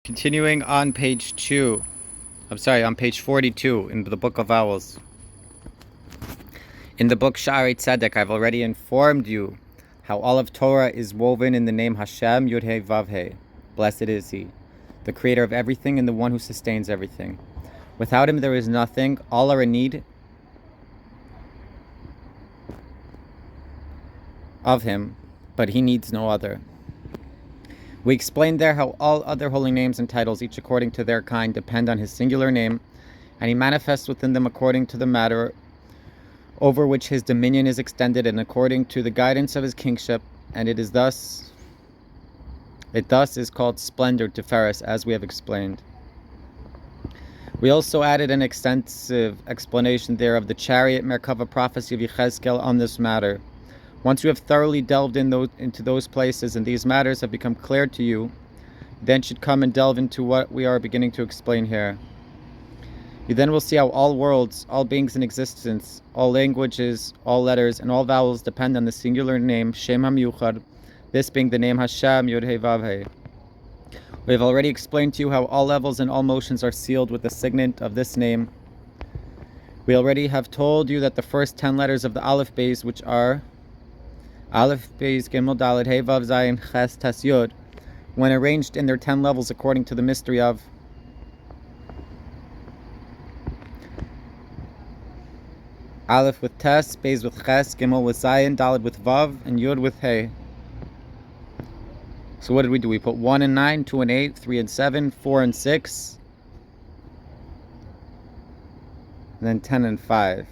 Continuing on page 42 in the book of Vowels. In the book Sha'arei Tzedek, I've already informed you how all of Torah is woven in the name Hashem Yud He Vav He. Blessed is He, the creator of everything and the one who sustains everything. Without Him there is nothing. All are in need of Him, but He needs no other. We explained there how all other holy names and titles, each according to their kind, depend on His singular name, and He manifests within them according to the matter over which His dominion is extended and according to the guidance of His kingship, and it thus is called splendor, Tiferes, as we have explained. We also added an extensive explanation there of the chariot Merkava prophecy of Yechezkel on this matter. Once you have thoroughly delved into those places and these matters have become clear to you, then should come and delve into what we are beginning to explain here. You then will see how all worlds, all beings in existence, all languages, all letters, and all vowels depend on the singular name Shem HaMiyuchad, this being the name Hashem Yod He Vav He. We have already explained to you how all levels and all motions are sealed with the signet of this name. We already have told you that the first 10 letters of the Aleph Beis, which are Aleph, Beis, Gimel, Dalet, Hey, Vav, Zayin, Ches, Tes, Yud, when arranged in their 10 levels according to the mystery of Aleph with Tes, Beis with Ches, Gimel with Zayin, Dalet with Vav, and Yud with Hey. So what did we do? We put 1 and 9, 2 and 8, 3 and 7, 4 and 6, and then 10 and 5.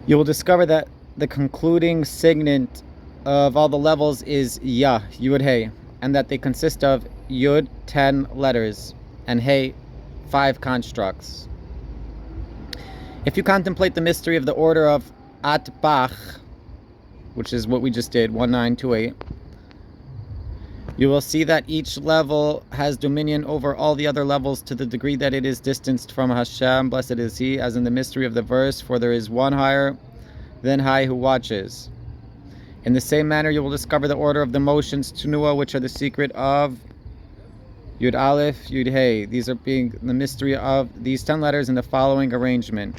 You will discover that the concluding signet of all the levels is Yah, Yud Hey, and that they consist of Yud, 10 letters, and Hey, 5 constructs. If you contemplate the mystery of the order of Atbach, which is what we just did, 1, 9, 2, 8, you will see that each level has dominion over all the other levels to the degree that it is distanced from Hashem, blessed is He, as in the mystery of the verse, for there is one higher than High who watches. In the same manner, you will discover the order of the motions, Tunua, which are the secret of Yud Aleph, Yud Hey. These are being the mystery of these 10 letters in the following arrangement.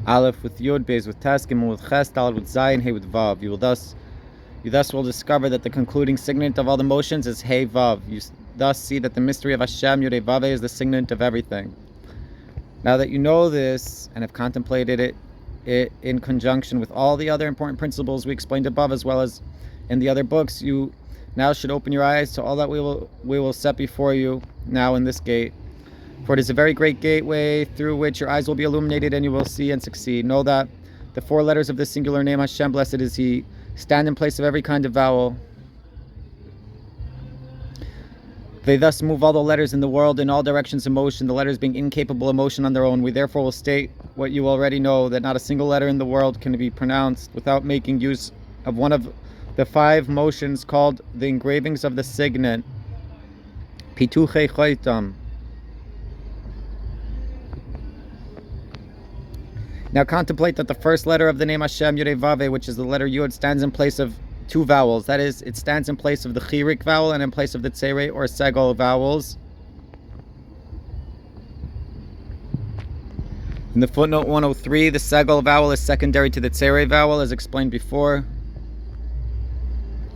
Aleph with Yud, Beis with Tes, Gimel with Ches, Dalet with Zayin, Hey with Vav. You thus will discover that the concluding signet of all the motions is Hey Vav. You thus see that the mystery of Hashem Yud Hey Vav is the signet of everything. Now that you know this and have contemplated it in conjunction with all the other important principles we explained above, as well as in the other books, you now should open your eyes to all that we will set before you now in this gate. For it is a very great gateway through which your eyes will be illuminated and you will see and succeed. Know that the 4 letters of the singular name Hashem, blessed is He, stand in place of every kind of vowel. They thus move all the letters in the world in all directions of motion, the letters being incapable of motion on their own. We therefore will state what you already know, that not a single letter in the world can be pronounced without making use of one of the 5 motions called the engravings of the signet, Pituche Choitam. Now contemplate that the first letter of the name Hashem Yud Hey Vav He, which is the letter Yud, stands in place of 2 vowels. That is, it stands in place of the Chirik vowel and in place of the Tzerei or Segol vowels. In the footnote 103, the Segol vowel is secondary to the Tzerei vowel, as explained before.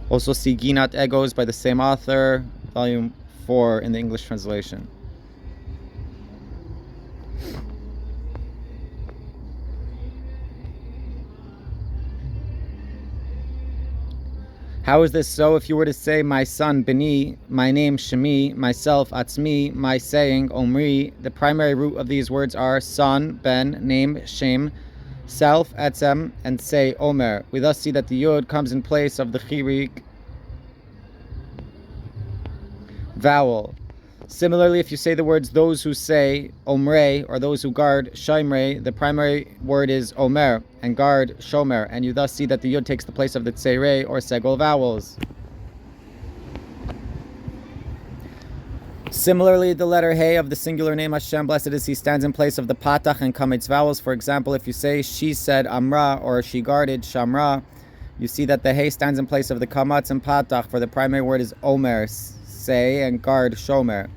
Also see Ginat Egos by the same author, volume 4 in the English translation. How is this so? If you were to say, my son, Beni, my name, Shemi, myself, Atzmi, my saying, Omri, the primary root of these words are son, ben, name, Shem, self, Etzem, and say, Omer. We thus see that the Yud comes in place of the Chirik vowel. Similarly, if you say the words those who say Omre, or those who guard Shomre, the primary word is Omer, and guard Shomer, and you thus see that the Yud takes the place of the Tzerei or Segol vowels. Similarly, the letter Hey of the singular name Hashem, blessed is He, stands in place of the Patach and Kametz vowels. For example, if you say she said Amra, or she guarded Shamra, you see that the hey stands in place of the kamatz and patach, for the primary word is omer, say, and guard, shomer.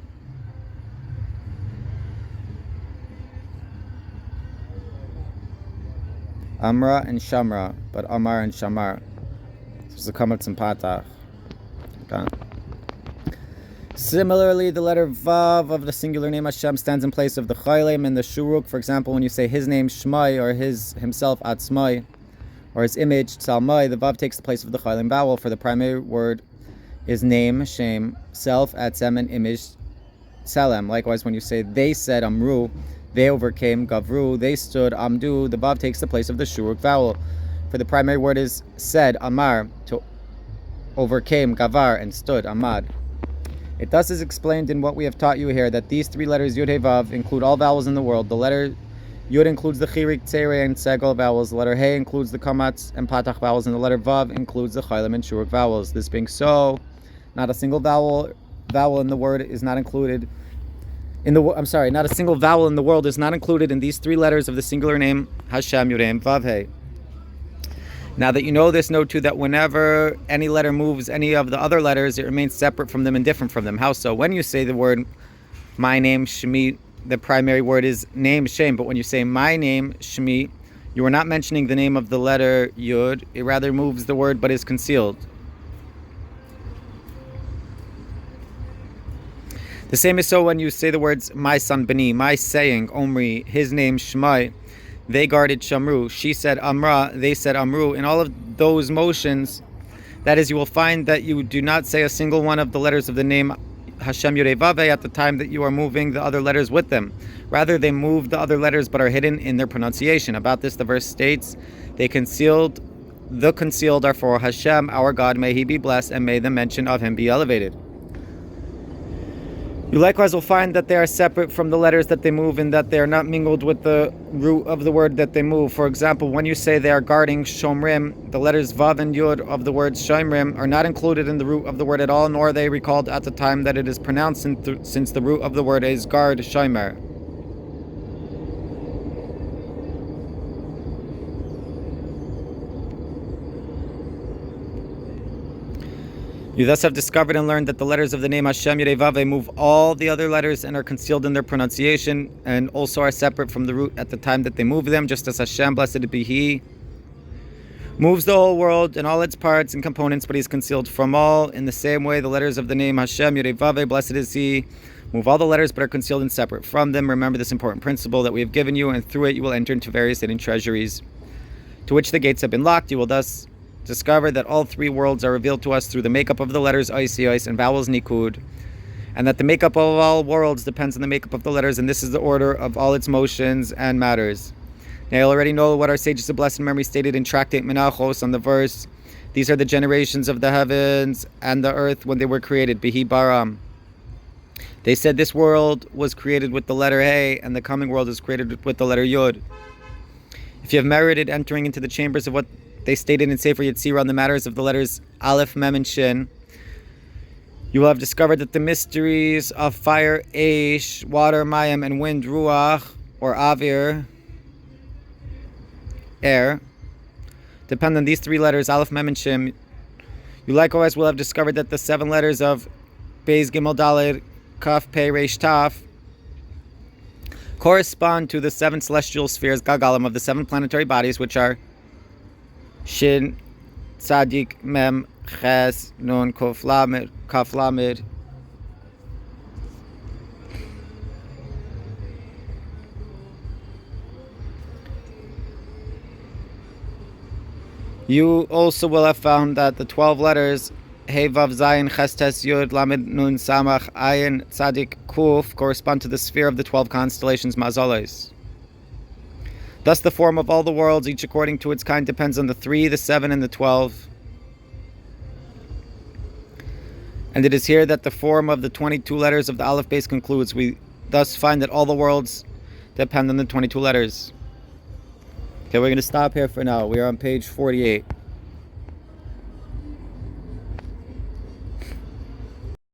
Amra and Shamra, but Amar and Shamar. This is the kamatz and patach. Okay. Similarly, the letter Vav of the singular name Hashem stands in place of the Chaylem and the Shuruk. For example, when you say his name Shmai, or his himself Atzmai, or his image Tzalmai, the Vav takes the place of the Chaylem vowel, for the primary word is name, Shem, self, Atzem, and image Tzelem. Likewise, when you say they said Amru, they overcame, Gavru, they stood, Amdu, the Vav takes the place of the Shuruk vowel, for the primary word is said, Amar, to overcame, Gavar, and stood, Amad. It thus is explained in what we have taught you here that these three letters Yud He Vav include all vowels in the world. The letter Yud includes the Chirik, Tzere, and Segol vowels. The letter He includes the Kamatz and Patach vowels, and the letter Vav includes the Chaylim and Shuruk vowels. This being so, not a single vowel in the word is not included in the. Not a single vowel in the world is not included in these three letters of the singular name Hashem Yud He Vav He. Now that you know this, know too that whenever any letter moves any of the other letters, it remains separate from them and different from them. How so? When you say the word my name, Shemi, the primary word is name, Shem. But when you say my name, Shemi, you are not mentioning the name of the letter Yud. It rather moves the word but is concealed. The same is so when you say the words my son Beni, my saying, Omri, his name, Shmai. They guarded Shamru. She said Amra. They said Amru. In all of those motions, that is, you will find that you do not say a single one of the letters of the name Hashem Yud He Vav He at the time that you are moving the other letters with them. Rather, they move the other letters but are hidden in their pronunciation. About this, the verse states, the concealed are for Hashem, our God. May He be blessed, and may the mention of Him be elevated. You likewise will find that they are separate from the letters that they move, and that they are not mingled with the root of the word that they move. For example, when you say they are guarding Shomrim, the letters Vav and Yud of the word Shomrim are not included in the root of the word at all, nor are they recalled at the time that it is pronounced, since the root of the word is guard, Shomer. You thus have discovered and learned that the letters of the name Hashem Yud He Vav He move all the other letters and are concealed in their pronunciation, and also are separate from the root at the time that they move them, just as Hashem, blessed be He, moves the whole world and all its parts and components, but He is concealed from all. In the same way, the letters of the name Hashem Yud He Vav He, blessed is He, move all the letters but are concealed and separate from them. Remember this important principle that we have given you, and through it you will enter into various hidden treasuries, to which the gates have been locked. You will thus discover that all three worlds are revealed to us through the makeup of the letters Ois and vowels Nikud, and that the makeup of all worlds depends on the makeup of the letters, and this is the order of all its motions and matters. Now you already know what our sages of blessed memory stated in Tractate Menachos on the verse, these are the generations of the heavens and the earth when they were created, Bihi Baram. They said this world was created with the letter He, and the coming world is created with the letter Yud. If you have merited entering into the chambers of what they stated in Sefer Yetzirah on the matters of the letters Aleph, Mem, and Shin, you will have discovered that the mysteries of fire, Eish, water, Mayim, and wind, Ruach, or Avir, air, depend on these three letters, Aleph, Mem, and Shin. You likewise will have discovered that the 7 letters of Beis, Gimel, Daled, Kaf, Pei, Reish, Taf correspond to the 7 celestial spheres, Gagalim, of the 7 planetary bodies, which are Shin, Tzadik, Mem, Ches, Nun, Kaf Lamed. You also will have found that the 12 letters He, Vav, Zayin, Ches, Tes, Yud, Lamed, Nun, Samach, Ayin, Tzadik, Kuf correspond to the sphere of the 12 constellations Mazolos. Thus the form of all the worlds, each according to its kind, depends on the 3, the 7, and the 12. And it is here that the form of the 22 letters of the Aleph base concludes. We thus find that all the worlds depend on the 22 letters. Okay, we're going to stop here for now. We are on page 48.